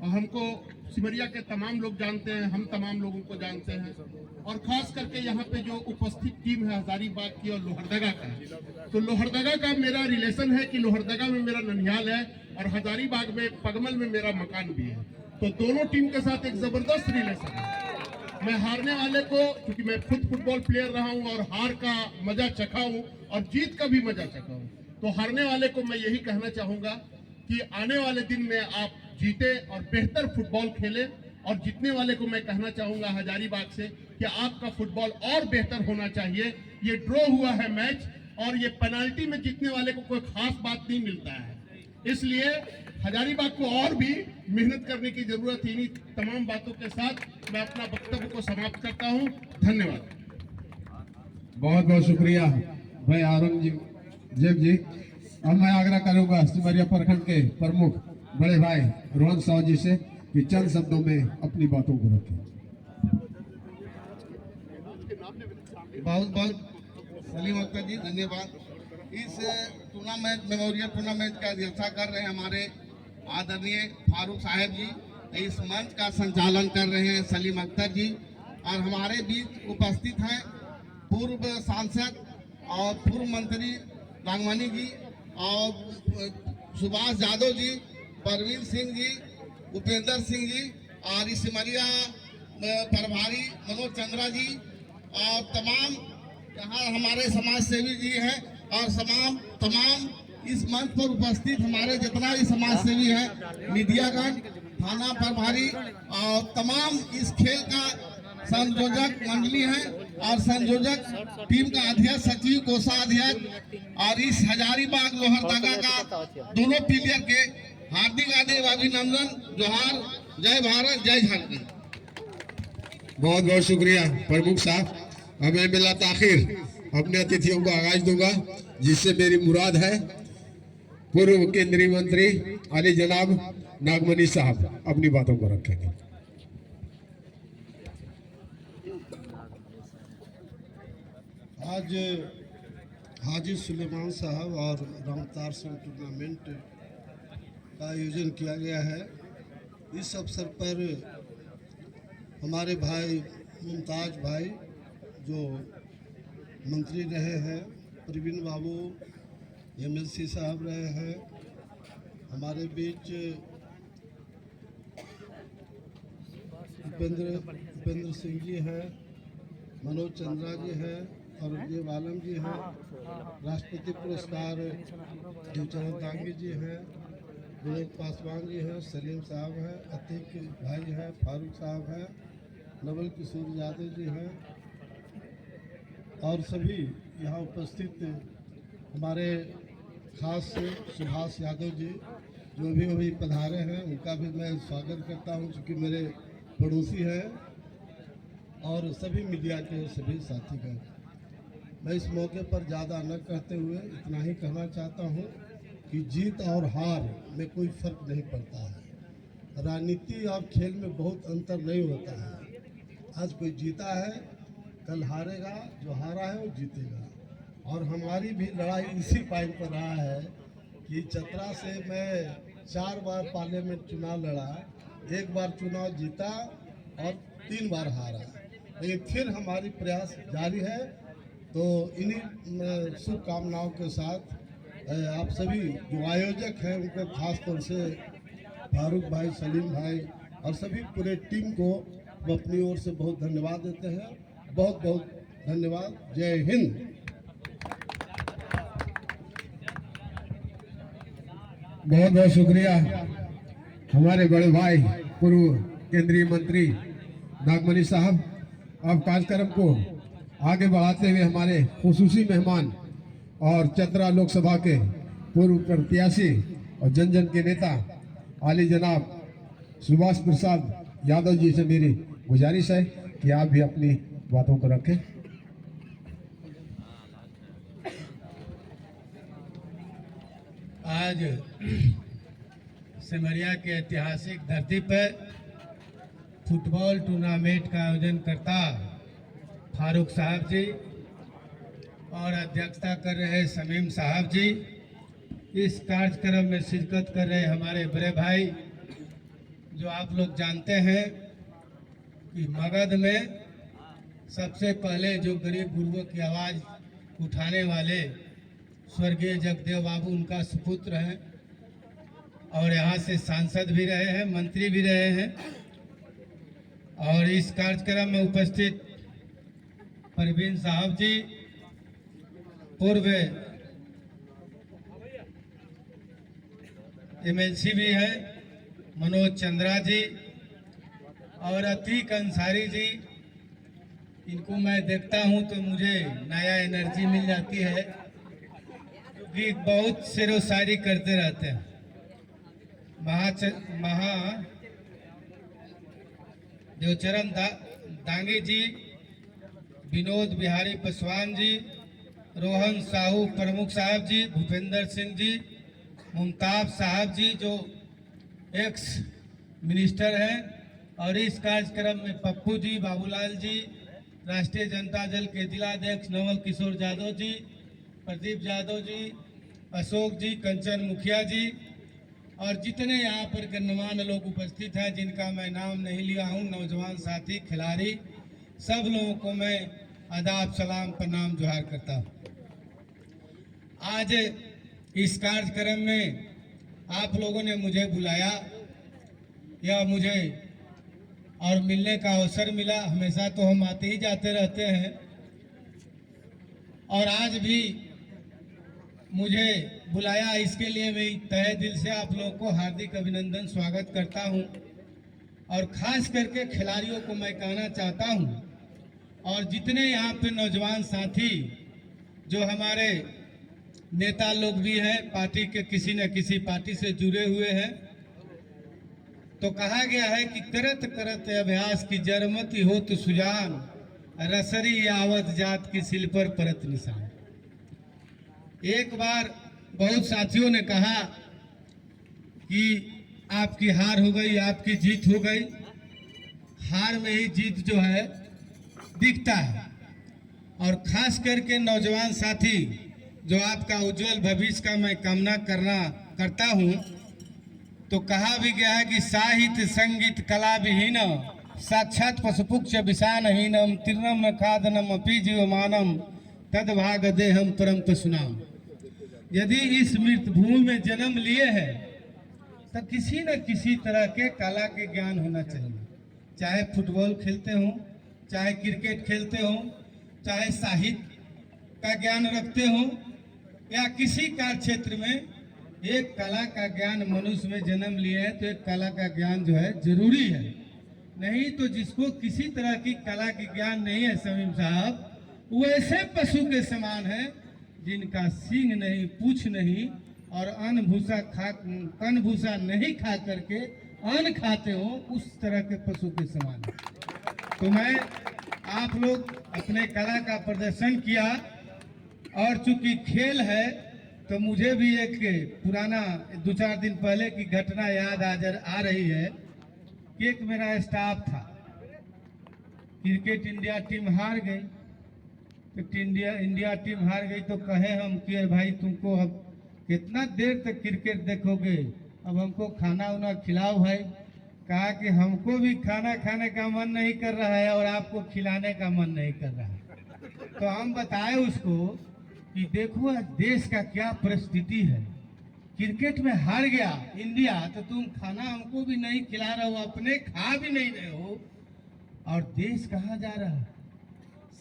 और हमको सिमरिया के तमाम लोग जानते हैं, हम तमाम लोगों को जानते हैं और खास करके यहाँ पे जो उपस्थित टीम है हजारीबाग की और लोहरदगा का, तो लोहरदगा का मेरा रिलेशन है कि लोहरदगा में मेरा ननिहाल है और हजारीबाग में पगमल में मेरा मकान भी है, तो दोनों टीम के साथ एक जबरदस्त रिलेशन है। मैं हारने वाले को, क्योंकि मैं खुद फुटबॉल प्लेयर रहा हूँ और हार का मजा चखा हूँ और जीत का भी मजा चखा हूँ, तो हारने वाले को मैं यही कहना चाहूंगा कि आने वाले दिन में आप जीते और बेहतर फुटबॉल खेले। और जीतने वाले को मैं कहना चाहूंगा हजारीबाग से कि आपका फुटबॉल और बेहतर होना चाहिए। ये ड्रॉ हुआ है मैच और ये पेनाल्टी में जीतने वाले को कोई खास बात नहीं मिलता है, इसलिए हजारीबाग को और भी मेहनत करने की जरूरत है। इन्हीं तमाम बातों के साथ मैं अपना वक्तव्य को समाप्त करता हूं। धन्यवाद। बहुत बहुत शुक्रिया भाई औरंगजेब जी। अब मैं आग्रह करूंगा सिमरिया प्रखंड के प्रमुख बड़े भाई रोहन साहु जी से कि चंद शब्दों में अपनी बातों को रखें। बहुत बहुत सलीम अख्तर जी धन्यवाद। इस टूर्नामेंट मेमोरियल टूर्नामेंट का अध्यक्षता कर रहे हैं हमारे आदरणीय फारूक साहब जी। इस मंच का संचालन कर रहे हैं सलीम अख्तर जी और हमारे बीच उपस्थित हैं पूर्व सांसद और पूर्व मंत्री नागमणि जी और सुभाष यादव जी, परवीन सिंह जी, उपेंद्र सिंह जी और इस सिमरिया प्रभारी मनोज चंद्रा जी और तमाम यहाँ हमारे समाज सेवी जी हैं और तमाम इस मंच पर उपस्थित हमारे जितना भी समाज सेवी है, मीडियागण, थाना प्रभारी और तमाम इस खेल का संयोजक मंडली है और संयोजक टीम का अध्यक्ष, सचिव, कोषाध्यक्ष और इस हजारीबाग लोहरदगा का दोनों प्लेयर के हार्दिक अभिनंदन। जोहार, जय भारत, जय झारखंड। बहुत बहुत शुक्रिया प्रमुख साहब। हमें मिला ताखिर, अपने अतिथियों को आगाज दूंगा जिससे मेरी मुराद है पूर्व केंद्रीय मंत्री अली जनाब नागमणि साहब अपनी बातों को रखेंगे। आज हाजी सुलेमान साहब और रामतार सिंह टूर्नामेंट का आयोजन किया गया है। इस अवसर पर हमारे भाई मुमताज भाई जो मंत्री रहे हैं, प्रवीण बाबू MLC साहब रहे हैं, हमारे बीच उपेंद्र सिंह जी हैं, मनोज चंद्रा जी हैं और ये वालम जी हैं। राष्ट्रपति पुरस्कार देवचरण दांगी जी हैं, विनोद पासवान जी हैं, सलीम साहब हैं, अतीक भाई हैं, फारूक साहब हैं, नवल किशोर यादव जी हैं और सभी यहाँ उपस्थित हमारे खास सुभाष यादव जी जो भी अभी पधारे हैं, उनका भी मैं स्वागत करता हूँ क्योंकि मेरे पड़ोसी हैं, और सभी मीडिया के सभी साथीगण। मैं इस मौके पर ज़्यादा न कहते हुए इतना ही कहना चाहता हूँ कि जीत और हार में कोई फर्क नहीं पड़ता है। राजनीति और खेल में बहुत अंतर नहीं होता है। आज कोई जीता है, कल हारेगा, जो हारा है वो जीतेगा। और हमारी भी लड़ाई इसी पॉइंट पर रहा है कि चतरा से मैं 4 बार पार्लियामेंट चुनाव लड़ा, 1 बार चुनाव जीता और 3 बार हारा, लेकिन फिर हमारी प्रयास जारी है। तो इन्हीं शुभकामनाओं के साथ आप सभी जो आयोजक हैं उनको खास तौर से फारूक भाई, सलीम भाई और सभी पूरे टीम को हम अपनी ओर से बहुत धन्यवाद देते हैं। बहुत बहुत धन्यवाद। जय हिंद। बहुत बहुत शुक्रिया हमारे बड़े भाई पूर्व केंद्रीय मंत्री नागमणि साहब। अब कार्यक्रम को आगे बढ़ाते हुए हमारे खुसूसी मेहमान और चतरा लोकसभा के पूर्व प्रत्याशी और जन जन के नेता आली जनाब सुभाष प्रसाद यादव जी से मेरी गुजारिश है कि आप भी अपनी बातों को रखें। आज सिमरिया के ऐतिहासिक धरती पर फुटबॉल टूर्नामेंट का आयोजन करता फारूक साहब जी और अध्यक्षता कर रहे समीम साहब जी, इस कार्यक्रम में शिरकत कर रहे हमारे बड़े भाई, जो आप लोग जानते हैं कि मगध में सबसे पहले जो गरीब गुरुओं की आवाज़ उठाने वाले स्वर्गीय जगदेव बाबू उनका सुपुत्र हैं और यहाँ से सांसद भी रहे हैं, मंत्री भी रहे हैं। और इस कार्यक्रम में उपस्थित परवीन साहब जी, पूर्व एमएलसी भी हैं, मनोज चंद्रा जी और अतीक अंसारी जी। इनको मैं देखता हूं तो मुझे नया एनर्जी मिल जाती है, क्योंकि बहुत शेरो शायरी करते रहते हैं। देवचरण दांगी जी, विनोद बिहारी पासवान जी, रोहन साहू प्रमुख साहब जी, भूपेंद्र सिंह जी, मुमताज साहब जी जो एक्स मिनिस्टर हैं, और इस कार्यक्रम में पप्पू जी, बाबूलाल जी, राष्ट्रीय जनता दल के जिलाध्यक्ष नवल किशोर यादव जी, प्रदीप यादव जी, अशोक जी, कंचन मुखिया जी और जितने यहाँ पर गणमान्य लोग उपस्थित हैं जिनका मैं नाम नहीं लिया हूँ, नौजवान साथी, खिलाड़ी, सब लोगों को मैं आदाब, सलाम, प्रणाम, जोहार करता हूँ। आज इस कार्यक्रम में आप लोगों ने मुझे बुलाया या मुझे और मिलने का अवसर मिला। हमेशा तो हम आते ही जाते रहते हैं और आज भी मुझे बुलाया, इसके लिए मैं तहे दिल से आप लोगों को हार्दिक अभिनंदन, स्वागत करता हूं। और खास करके खिलाड़ियों को मैं कहना चाहता हूं और जितने यहाँ पे नौजवान साथी जो हमारे नेता लोग भी हैं, पार्टी के किसी न किसी पार्टी से जुड़े हुए हैं, तो कहा गया है कि करत करत अभ्यास की जरमती हो तो सुजान, रसरी आवत जात की सिल पर परत निशान। एक बार बहुत साथियों ने कहा कि आपकी हार हो गई, आपकी जीत हो गई। हार में ही जीत जो है दिखता है। और खास करके नौजवान साथी जो आपका उज्जवल भविष्य का मैं कामना करता हूं, तो कहा भी गया है कि साहित्य संगीत कला विहीन साक्षात पशुपुक्ष विषानहीनम तीर्णम खादनम अपि जीवमानम तदभाग देहम परम पशुनाम। यदि इस मृत भूमि में जन्म लिए हैं तो किसी न किसी तरह के कला के ज्ञान होना चाहिए। चाहे फुटबॉल खेलते हों, चाहे क्रिकेट खेलते हों, चाहे साहित्य का ज्ञान रखते हों या किसी कार्य क्षेत्र में, एक कला का ज्ञान मनुष्य में जन्म लिया है तो एक कला का ज्ञान जो है जरूरी है। नहीं तो जिसको किसी तरह की कला की ज्ञान नहीं है शमीम साहब, वो ऐसे पशु के समान है जिनका सींग नहीं, पूछ नहीं और अन्न भूसा खा, कन भूसा नहीं खा करके अन्न खाते हो, उस तरह के पशु के समान है। तो मैं आप लोग अपने कला का प्रदर्शन किया और चूंकि खेल है तो मुझे भी एक पुराना 2-4 दिन पहले की घटना याद आ रही है कि एक मेरा स्टाफ था, क्रिकेट इंडिया टीम हार गई, तो इंडिया टीम हार गई तो कहे हम कि भाई तुमको अब कितना देर तक क्रिकेट देखोगे, अब हमको खाना उना खिलाओ भाई। कहा कि हमको भी खाना खाने का मन नहीं कर रहा है और आपको खिलाने का मन नहीं कर रहा है। तो हम बताए उसको कि देखो देश का क्या परिस्थिति है, क्रिकेट में हार गया इंडिया तो तुम खाना हमको भी नहीं खिला रहे हो, अपने खा भी नहीं रहे हो, और देश कहाँ जा रहा है?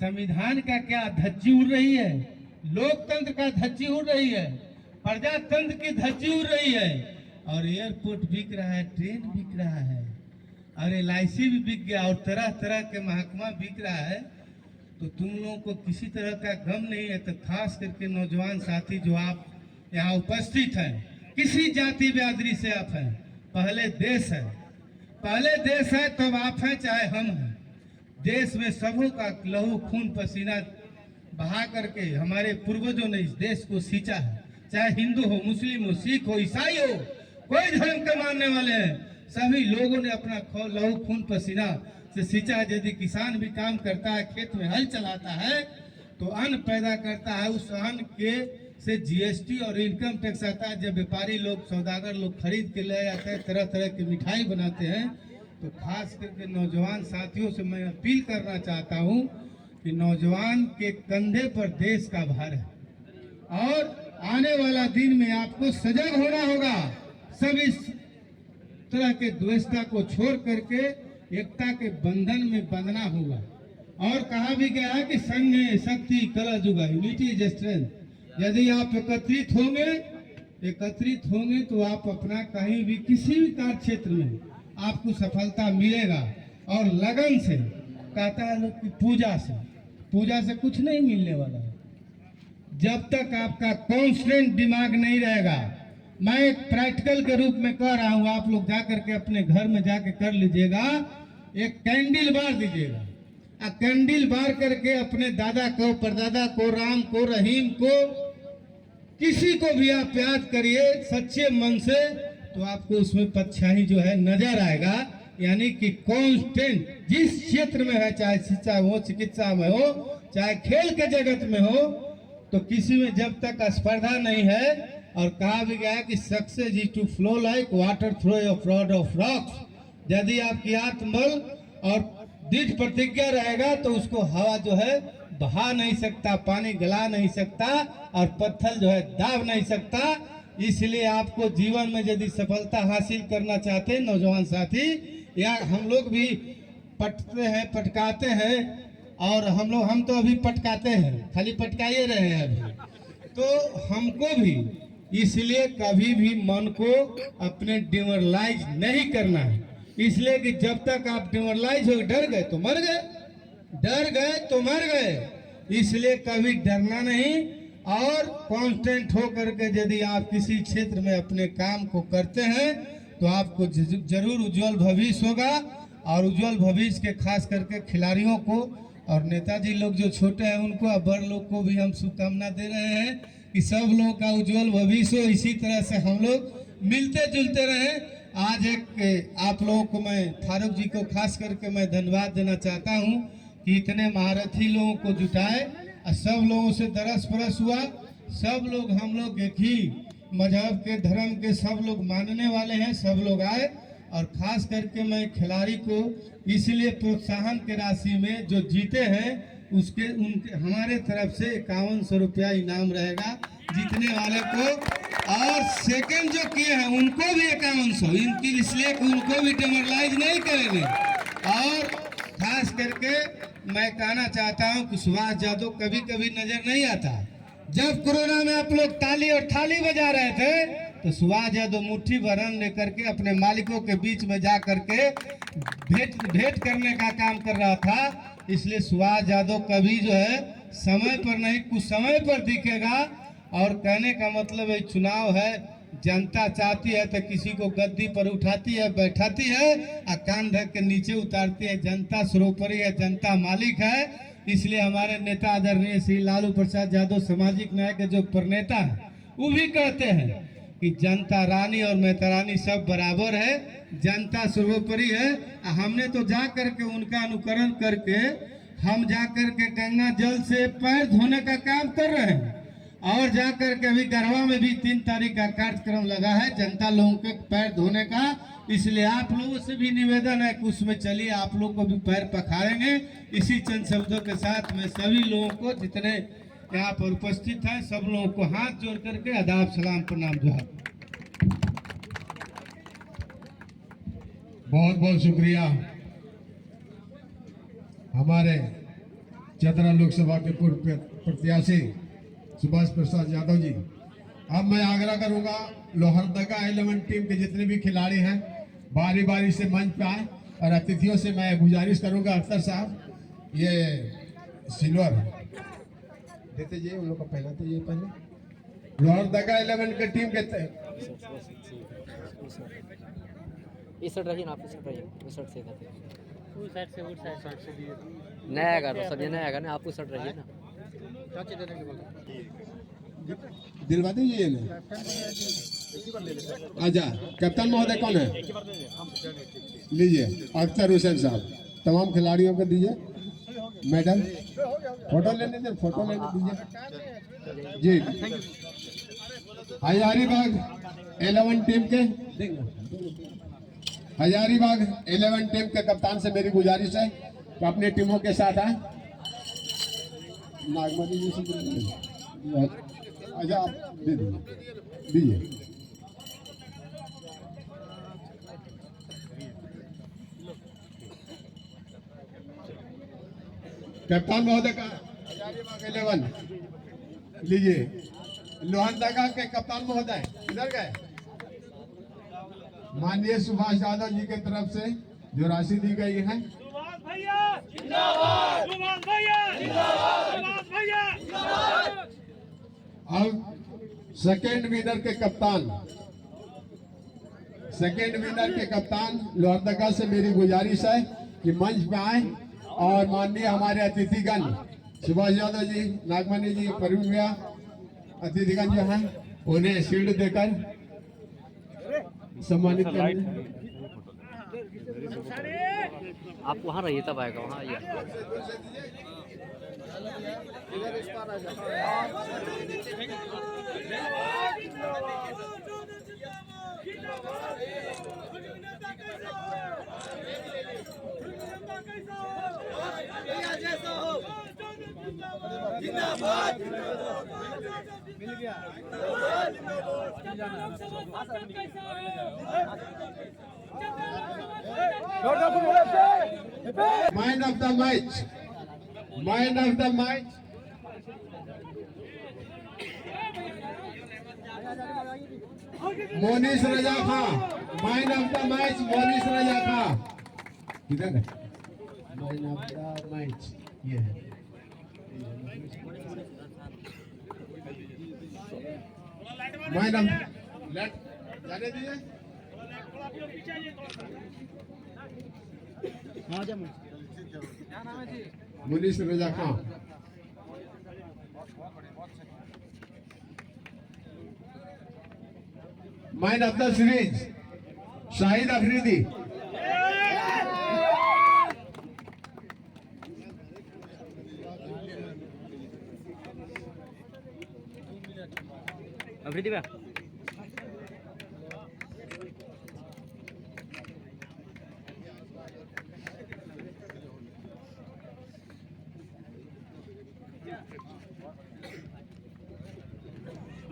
संविधान का क्या धज्जी उड़ रही है, लोकतंत्र का धज्जी उड़ रही है, प्रजातंत्र की धज्जी उड़ रही है, और एयरपोर्ट बिक रहा है, ट्रेन बिक रहा है, और LIC भी बिक गया और तरह तरह के महकमा बिक रहा है। तो तुम लोगों को किसी तरह का गम नहीं है। तो खास करके नौजवान साथी जो आप यहाँ उपस्थित हैं, किसी जाति बिरादरी से आप हैं, पहले देश है, पहले देश है तब आप हैं चाहे हम हैं। देश में सबों का लहू खून पसीना बहा करके हमारे पूर्वजों ने इस देश को सींचा है, चाहे हिंदू हो, मुस्लिम हो, सिख हो, ईसाई हो, कोई धर्म के मानने वाले हैं, सभी लोगों ने अपना लहू खून पसीना से सींचा। यदि किसान भी काम करता है, खेत में हल चलाता है तो अन्न पैदा करता है, उस अन्न के से GST और इनकम टैक्स आता है। जब व्यापारी लोग, सौदागर लोग खरीद के ले जाते हैं, तरह तरह की मिठाई बनाते हैं। तो खास करके नौजवान साथियों से मैं अपील करना चाहता हूं कि नौजवान के कंधे पर देश का भार है और आने वाला दिन में आपको सजग होना होगा। सब इस तरह के द्वेषता को छोड़ करके एकता के बंधन में बंधना होगा। और कहा भी गया है कि संघ शक्ति कला जुगा, यूनिटी इज स्ट्रेंथ। यदि आप एकत्रित होंगे तो आप अपना कहीं भी किसी भी कार्य क्षेत्र में आपको सफलता मिलेगा। और लगन से, कहता है लोग कि पूजा से कुछ नहीं मिलने वाला है जब तक आपका कॉन्स्टेंट दिमाग नहीं रहेगा। मैं एक प्रैक्टिकल के रूप में कह रहा हूँ, आप लोग जाकर के अपने घर में जाके कर लीजिएगा, एक कैंडल बार दीजिएगा। कैंडल बार करके अपने दादा को, परदादा को, राम को, रहीम को, किसी को भी आप याद करिए सच्चे मन से, तो आपको उसमें परछाई जो है नजर आएगा। यानी कि कांस्टेंट जिस क्षेत्र में है, चाहे शिक्षा हो, चिकित्सा में हो, चाहे खेल के जगत में हो, तो किसी में जब तक स्पर्धा नहीं है। और कहा भी गया कि success is to flow like water through a flood of rocks. यदि आपकी आत्मबल और दृढ़ प्रतिज्ञा रहेगा तो उसको हवा जो है बहा नहीं सकता, पानी गला नहीं सकता और पत्थर जो है दाब नहीं सकता। इसलिए आपको जीवन में यदि सफलता हासिल करना चाहते हैं नौजवान साथी, या हम लोग भी पटकाते हैं, और हम तो अभी पटकाते हैं, खाली पटकाए रहे हैं अभी। तो हमको भी इसलिए कभी भी मन को अपने डिमोरलाइज नहीं करना है। इसलिए कि जब तक आप डिमोरलाइज हो, डर गए तो मर गए, डर गए तो मर गए। इसलिए कभी डरना नहीं और कांस्टेंट हो करके यदि आप किसी क्षेत्र में अपने काम को करते हैं तो आपको जरूर उज्जवल भविष्य होगा। और उज्जवल भविष्य के खास करके खिलाड़ियों को और नेताजी लोग जो छोटे हैं उनको और बड़ लोग को भी हम शुभकामना दे रहे हैं कि सब लोगों का उज्जवल भविष्य हो। इसी तरह से हम लोग मिलते जुलते रहें। आज एक आप लोगों को मैं, फारूक जी को खास करके मैं धन्यवाद देना चाहता हूं कि इतने महारथी लोगों को जुटाए और सब लोगों से दरस परस हुआ। सब लोग, हम लोग एक ही मजहब के, धर्म के सब लोग मानने वाले हैं, सब लोग आए। और खास करके मैं खिलाड़ी को इसलिए प्रोत्साहन के राशि में जो जीते हैं उनके हमारे तरफ से 5100 रुपया इनाम रहेगा जीतने वाले को। और सेकंड जो किए हैं उनको भी 5100, इनकी, इसलिए उनको भी डिमोरलाइज नहीं करेंगे। और खास करके मैं कहना चाहता हूं कि सुभाष यादव कभी कभी नजर नहीं आता। जब कोरोना में आप लोग ताली और थाली बजा रहे थे तो सुभाष यादव मुट्ठी भर अन्न लेकर के अपने मालिकों के बीच में जा करके भेंट करने का काम कर रहा था। इसलिए सुभाष यादव कभी जो है समय पर नहीं, कुछ समय पर दिखेगा। और कहने का मतलब है चुनाव है, जनता चाहती है तो किसी को गद्दी पर उठाती है, बैठाती है और कान ढक के नीचे उतारती है। जनता सर्वोपरि है, जनता मालिक है। इसलिए हमारे नेता आदरणीय श्री लालू प्रसाद यादव सामाजिक न्याय के जो प्रणेता है वो भी कहते हैं कि जनता रानी और मेहता रानी सब बराबर है, जनता सर्वोपरि है। हमने तो जा करके उनका अनुकरण करके हम जा करके गंगा जल से पैर धोने का काम कर रहे हैं। और जाकर के अभी गरबा में भी 3 तारीख का कार्यक्रम लगा है जनता लोगों के पैर धोने का। इसलिए आप लोगों से भी निवेदन है कि उसमें चलिए, आप लोग को भी पैर पखारेंगे। इसी चंद शब्दों के साथ मैं सभी लोगों को, जितने यहाँ पर उपस्थित हैं, सब लोगों को हाथ जोड़ करके आदाब सलाम प्रणाम जोहार। बहुत बहुत शुक्रिया हमारे चतरा लोकसभा के पूर्व प्रत्याशी सुभाष प्रसाद यादव जी। अब मैं आग्रह करूंगा लोहरदगा 11 टीम के जितने भी खिलाड़ी हैं बारी बारी से मंच पे आए। और अतिथियों से मैं गुजारिश करूंगा, अख्तर साहब ये सिल्वर देते जाइए, उन लोग को पहनाते जाइए। पहले लोहरदगा 11 के टीम के इस साइड रहिए ना, आप इस साइड रहिए, उस साइड से इधर उस साइड से उस साइड से दिए नया आएगा तो सब ये नया आएगा ना, आप उस साइड रहिए ना। दिलवा दीजिए ना। अच्छा, कप्तान महोदय कौन है? लीजिए अख्तर हुसैन साहब। तमाम खिलाड़ियों को दीजिए मेडल। फोटो लेने दे, फोटो लेने दीजिए जी। हजारीबाग 11 टीम के हजारीबाग 11 टीम के कप्तान से मेरी गुजारिश है कि अपनी टीमों के साथ आए। नागमती जी से अच्छा आप दे दीजिए। कप्तान महोदय का हजारीबाग 11 लीजिए। लोहरदगा के कप्तान महोदय इधर गए। माननीय सुभाष यादव जी की तरफ से जो राशि दी गई है, अब सेकेंड विनर के कप्तान लोहरदगा से मेरी गुजारिश है कि मंच पे आए और माननीय हमारे अतिथिगण सुभाष यादव जी, नागमणि जी, परवीन भैया, अतिथिगण जो हैं उन्हें शील्ड देकर सम्मानित करें। आप वहाँ रहिए तब आएगा, वहाँ आइए। Man of the match, man of the match Monis Raza Khan. Man of the match Monis Raza Khan. किधर है मैन ऑफ द मैच? ये है। मैन ऑफ लेट जाने दीजिए। Munis Raza Khan. Man of the series Shahid Afridi. Afridi भैया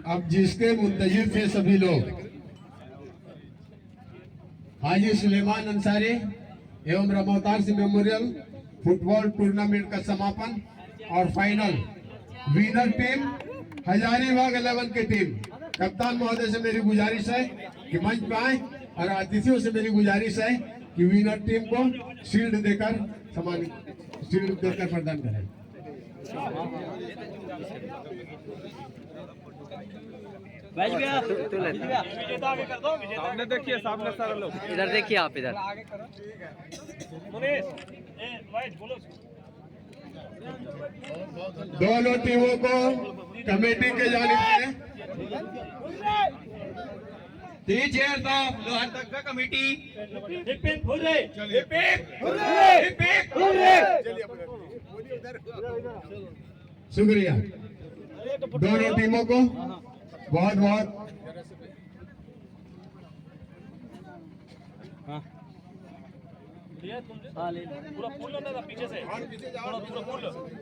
अब जिसके मुंतजिर थे सभी लोग, हाजी सुलेमान अंसारी, एवं रामावतार सिंह मेमोरियल फुटबॉल टूर्नामेंट का समापन और फाइनल। विनर टीम हजारीबाग 11 की टीम। कप्तान महोदय से मेरी गुजारिश है कि मंच पे आए और अतिथियों से मेरी गुजारिश है कि विनर टीम को शील्ड देकर प्रदान करें। सामने देखिए, सामने सारे लोग इधर देखिए आप इधर। दोनों टीमों को कमेटी के जानिब से 3 चेयर्स ऑफ लोहरदगा कमेटी। शुक्रिया दोनों टीमों को बहुत बहुत। पूरा फूल पीछे से, पूरा फूल।